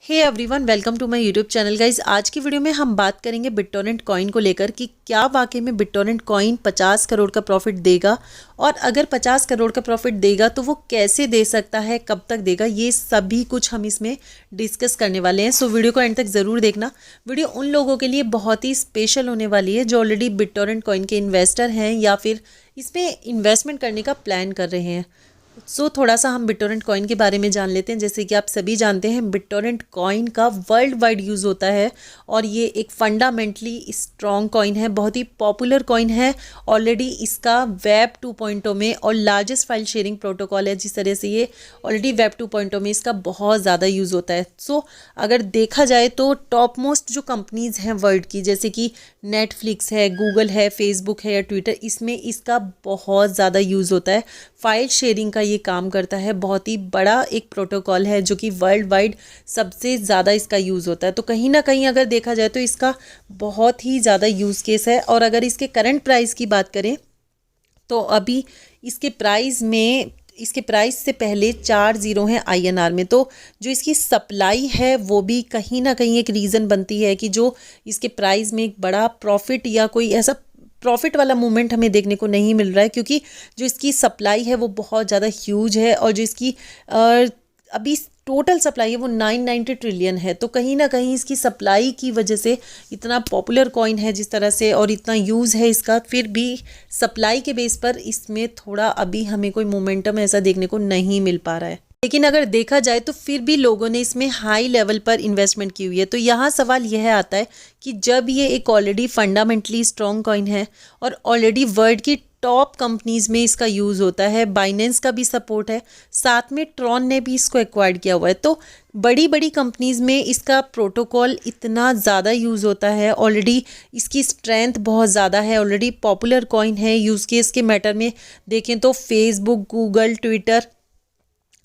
Hey everyone, welcome to my YouTube channel guys. आज की video में हम बात करेंगे बिटटॉरेंट कॉइन को लेकर कि क्या वाकई में बिटटॉरेंट कॉइन 50 करोड़ का प्रॉफिट देगा, और अगर 50 करोड़ का प्रॉफिट देगा तो वो कैसे दे सकता है, कब तक देगा, ये सभी कुछ हम इसमें डिस्कस करने वाले हैं। सो वीडियो को एंड तक ज़रूर देखना। वीडियो उन लोगों के लिए बहुत ही स्पेशल होने वाली है जो ऑलरेडी बिटटॉरेंट कॉइन के इन्वेस्टर हैं या फिर इसमें इन्वेस्टमेंट करने का प्लान कर रहे हैं। थोड़ा सा हम बिटटॉरेंट कॉइन के बारे में जान लेते हैं। जैसे कि आप सभी जानते हैं, बिटटॉरेंट कॉइन का वर्ल्ड वाइड यूज़ होता है और ये एक फंडामेंटली स्ट्रॉन्ग कॉइन है, बहुत ही पॉपुलर कॉइन है। ऑलरेडी इसका वेब 2.0 में और लार्जेस्ट फाइल शेयरिंग प्रोटोकॉल है, जिस तरह से ये ऑलरेडी वेब 2.0 में इसका बहुत ज़्यादा यूज़ होता है। अगर देखा जाए तो टॉप मोस्ट जो कंपनीज़ हैं वर्ल्ड की, जैसे कि नेटफ्लिक्स है, गूगल है, फेसबुक है या ट्विटर, इसमें इसका बहुत ज़्यादा यूज़ होता है। फाइल शेयरिंग का ये काम करता है, बहुत ही बड़ा एक प्रोटोकॉल है जो कि वर्ल्ड वाइड सबसे ज़्यादा इसका यूज़ होता है। तो कहीं ना कहीं अगर देखा जाए तो इसका बहुत ही ज़्यादा यूज़ केस है। और अगर इसके करंट प्राइस की बात करें तो अभी इसके प्राइस से पहले 4 ज़ीरो हैं INR में। तो जो इसकी सप्लाई है वो भी कहीं ना कहीं एक रीज़न बनती है कि जो इसके प्राइस में एक बड़ा प्रॉफिट या कोई ऐसा प्रॉफिट वाला मूवमेंट हमें देखने को नहीं मिल रहा है, क्योंकि जो इसकी सप्लाई है वो बहुत ज़्यादा ह्यूज है और जो इसकी अभी टोटल सप्लाई है वो 990 ट्रिलियन है। तो कहीं ना कहीं इसकी सप्लाई की वजह से इतना पॉपुलर कॉइन है जिस तरह से, और इतना यूज़ है इसका, फिर भी सप्लाई के बेस पर इसमें थोड़ा अभी हमें कोई मोमेंटम ऐसा देखने को नहीं मिल पा रहा है। लेकिन अगर देखा जाए तो फिर भी लोगों ने इसमें हाई लेवल पर इन्वेस्टमेंट की हुई है। तो यहाँ सवाल यह आता है कि जब ये एक ऑलरेडी फंडामेंटली स्ट्रॉन्ग कॉइन है और ऑलरेडी वर्ल्ड की टॉप कंपनीज़ में इसका यूज़ होता है, बाइनेंस का भी सपोर्ट है, साथ में ट्रॉन ने भी इसको एक्वायर्ड किया हुआ है, तो बड़ी बड़ी कंपनीज़ में इसका प्रोटोकॉल इतना ज़्यादा यूज़ होता है, ऑलरेडी इसकी स्ट्रेंथ बहुत ज़्यादा है, ऑलरेडी पॉपुलर कॉइन है। यूज़ केस के मैटर में देखें तो फेसबुक, गूगल, ट्विटर,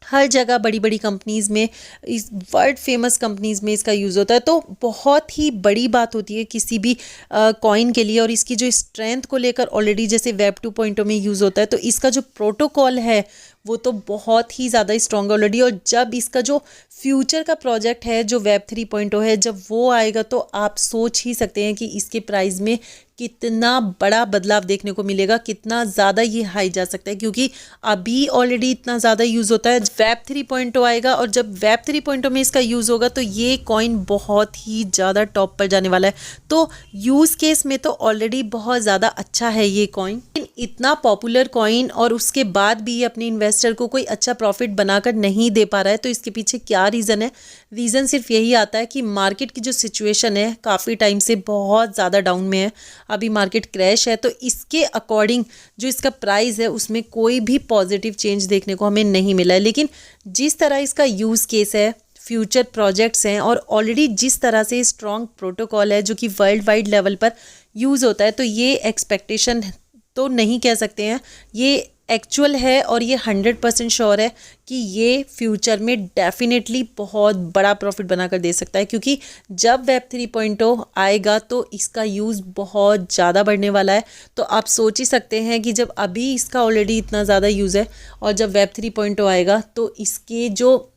हर जगह बड़ी बड़ी कंपनीज़ में, इस वर्ल्ड फेमस कंपनीज़ में इसका यूज़ होता है। तो बहुत ही बड़ी बात होती है किसी भी कॉइन के लिए। और इसकी जो स्ट्रेंथ को लेकर ऑलरेडी जैसे वेब 2.0 में यूज़ होता है, तो इसका जो प्रोटोकॉल है वो तो बहुत ही ज़्यादा स्ट्रॉन्ग है ऑलरेडी। और जब इसका जो फ्यूचर का प्रोजेक्ट है जो वेब 3.0 है, जब वो आएगा तो आप सोच ही सकते हैं कि इसके प्राइस में कितना बड़ा बदलाव देखने को मिलेगा, कितना ज़्यादा ये हाई जा सकता है, क्योंकि अभी ऑलरेडी इतना ज़्यादा यूज़ होता है। वेब 3.0 आएगा और जब वेब 3.0 में इसका यूज़ होगा तो ये कॉइन बहुत ही ज़्यादा टॉप पर जाने वाला है। तो यूज़ केस में तो ऑलरेडी बहुत ज़्यादा अच्छा है ये कॉइन। इतना पॉपुलर कॉइन और उसके बाद भी ये अपने इन्वेस्टर को कोई अच्छा प्रॉफिट बनाकर नहीं दे पा रहा है, तो इसके पीछे क्या रीज़न है? रीज़न सिर्फ यही आता है कि मार्केट की जो सिचुएशन है काफ़ी टाइम से बहुत ज़्यादा डाउन में है, अभी मार्केट क्रैश है। तो इसके अकॉर्डिंग जो इसका प्राइस है उसमें कोई भी पॉजिटिव चेंज देखने को हमें नहीं मिला है। लेकिन जिस तरह इसका यूज़ केस है, फ्यूचर प्रोजेक्ट्स हैं और ऑलरेडी जिस तरह से स्ट्रॉन्ग प्रोटोकॉल है जो कि वर्ल्ड वाइड लेवल पर यूज़ होता है, तो ये एक्सपेक्टेशन तो नहीं कह सकते हैं, ये एक्चुअल है। और ये 100% श्योर है कि ये फ्यूचर में डेफिनेटली बहुत बड़ा प्रॉफिट बनाकर दे सकता है, क्योंकि जब वेब 3.0 आएगा तो इसका यूज़ बहुत ज़्यादा बढ़ने वाला है। तो आप सोच ही सकते हैं कि जब अभी इसका ऑलरेडी इतना ज़्यादा यूज़ है और जब वेब 3.0 आएगा तो इसके जो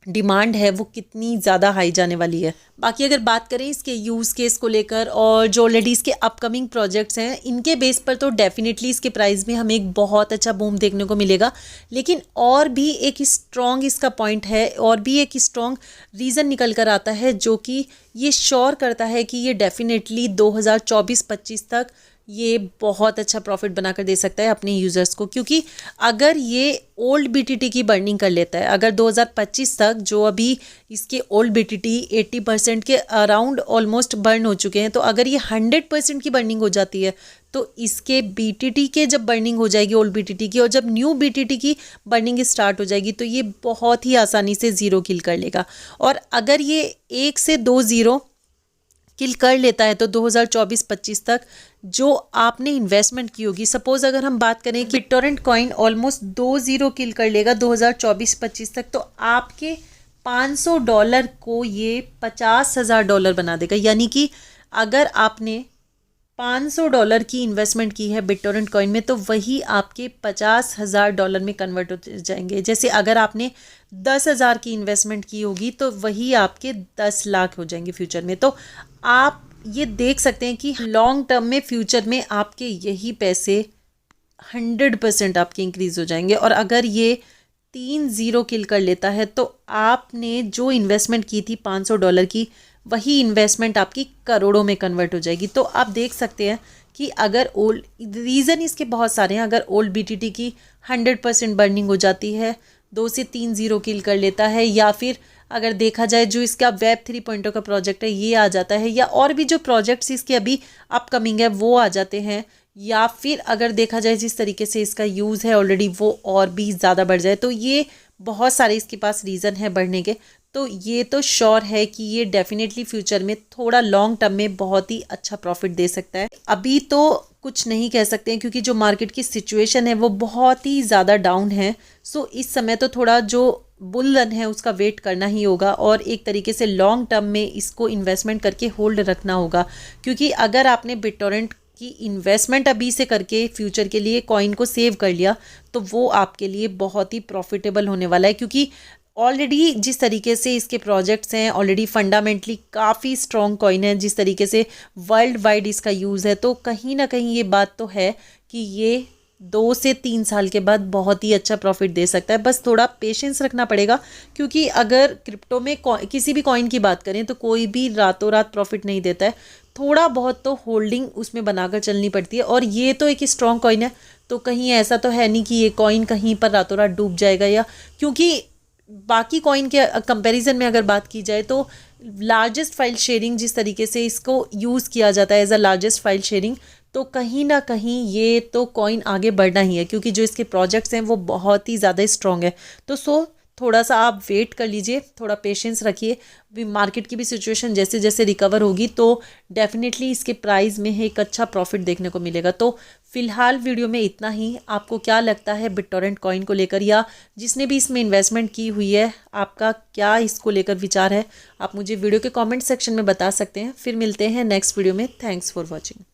डिमांड है वो कितनी ज़्यादा हाई जाने वाली है। बाकी अगर बात करें इसके यूज़ केस को लेकर और जो ऑलरेडी इसके अपकमिंग प्रोजेक्ट्स हैं, इनके बेस पर तो डेफिनेटली इसके प्राइस में हमें एक बहुत अच्छा बूम देखने को मिलेगा। लेकिन और भी एक स्ट्रॉन्ग इसका पॉइंट है, और भी एक स्ट्रॉन्ग रीज़न निकल कर आता है जो कि ये श्योर करता है कि ये डेफिनेटली 2024-25 तक ये बहुत अच्छा प्रॉफिट बनाकर दे सकता है अपने यूज़र्स को। क्योंकि अगर ये ओल्ड BTT की बर्निंग कर लेता है, अगर 2025 तक जो अभी इसके ओल्ड BTT 80% के अराउंड ऑलमोस्ट बर्न हो चुके हैं, तो अगर ये 100% की बर्निंग हो जाती है तो इसके BTT के जब बर्निंग हो जाएगी ओल्ड BTT की, और जब न्यू BTT की बर्निंग स्टार्ट हो जाएगी, तो ये बहुत ही आसानी से ज़ीरो किल कर लेगा। और अगर ये 1 से 2 ज़ीरो किल कर लेता है तो 2024-25 तक जो आपने इन्वेस्टमेंट की होगी, सपोज अगर हम बात करें कि बिटटॉरेंट कॉइन ऑलमोस्ट 2 ज़ीरो किल कर लेगा 2024-25 तक, तो आपके $500 को ये $50,000 बना देगा। यानी कि अगर आपने $500 की इन्वेस्टमेंट की है बिटटोरेंट कॉइन में, तो वही आपके $50,000 में कन्वर्ट हो जाएंगे। जैसे अगर आपने 10,000 की इन्वेस्टमेंट की होगी तो वही आपके 10 लाख हो जाएंगे फ्यूचर में। तो आप ये देख सकते हैं कि लॉन्ग टर्म में फ्यूचर में आपके यही पैसे 100% आपके इंक्रीज हो जाएंगे। और अगर ये 3 ज़ीरो किल कर लेता है तो आपने जो इन्वेस्टमेंट की थी $500 की, वही इन्वेस्टमेंट आपकी करोड़ों में कन्वर्ट हो जाएगी। तो आप देख सकते हैं कि अगर ओल्ड, रीज़न इसके बहुत सारे हैं, अगर ओल्ड बीटीटी की 100% बर्निंग हो जाती है, 2 से 3 ज़ीरो किल कर लेता है, या फिर अगर देखा जाए जो इसका वेब 3.0 का प्रोजेक्ट है ये आ जाता है, या और भी जो प्रोजेक्ट्स इसके अभी अपकमिंग है वो आ जाते हैं, या फिर अगर देखा जाए जिस तरीके से इसका यूज़ है ऑलरेडी वो और भी ज़्यादा बढ़ जाए, तो ये बहुत सारे इसके पास रीज़न है बढ़ने के। तो ये तो श्योर है कि ये डेफिनेटली फ्यूचर में थोड़ा लॉन्ग टर्म में बहुत ही अच्छा प्रॉफिट दे सकता है। अभी तो कुछ नहीं कह सकते हैं क्योंकि जो मार्केट की सिचुएशन है वो बहुत ही ज़्यादा डाउन है। सो इस समय तो थोड़ा जो बुल रन है उसका वेट करना ही होगा और एक तरीके से लॉन्ग टर्म में इसको इन्वेस्टमेंट करके होल्ड रखना होगा। क्योंकि अगर आपने बिटटोरेंट की इन्वेस्टमेंट अभी से करके फ्यूचर के लिए कॉइन को सेव कर लिया तो वो आपके लिए बहुत ही प्रॉफिटेबल होने वाला है। क्योंकि ऑलरेडी जिस तरीके से इसके प्रोजेक्ट्स हैं ऑलरेडी फंडामेंटली काफ़ी स्ट्रॉन्ग कॉइन है, जिस तरीके से वर्ल्ड वाइड इसका यूज़ है, तो कहीं ना कहीं ये बात तो है कि ये 2 से 3 साल के बाद बहुत ही अच्छा प्रॉफिट दे सकता है। बस थोड़ा पेशेंस रखना पड़ेगा क्योंकि अगर क्रिप्टो में किसी भी कॉइन की बात करें तो कोई भी रातों रात प्रॉफिट नहीं देता है, थोड़ा बहुत तो होल्डिंग उसमें बनाकर चलनी पड़ती है। और ये तो एक स्ट्रॉन्ग कॉइन है, तो कहीं ऐसा तो है नहीं कि ये कॉइन कहीं पर रातों रात डूब जाएगा, या क्योंकि बाकी कॉइन के कंपैरिजन में अगर बात की जाए तो लार्जेस्ट फाइल शेयरिंग जिस तरीके से इसको यूज़ किया जाता है as a largest file sharing, तो कहीं ना कहीं ये तो कॉइन आगे बढ़ना ही है क्योंकि जो इसके प्रोजेक्ट्स हैं वो बहुत ही ज़्यादा स्ट्रॉन्ग है। तो थोड़ा सा आप वेट कर लीजिए, थोड़ा पेशेंस रखिए। भी मार्केट की भी सिचुएशन जैसे जैसे रिकवर होगी तो डेफिनेटली इसके प्राइस में एक अच्छा प्रॉफिट देखने को मिलेगा। तो फिलहाल वीडियो में इतना ही। आपको क्या लगता है बिटटोरेंट कॉइन को लेकर, या जिसने भी इसमें इन्वेस्टमेंट की हुई है आपका क्या इसको लेकर विचार है, आप मुझे वीडियो के कॉमेंट सेक्शन में बता सकते हैं। फिर मिलते हैं नेक्स्ट वीडियो में। Thanks for watching.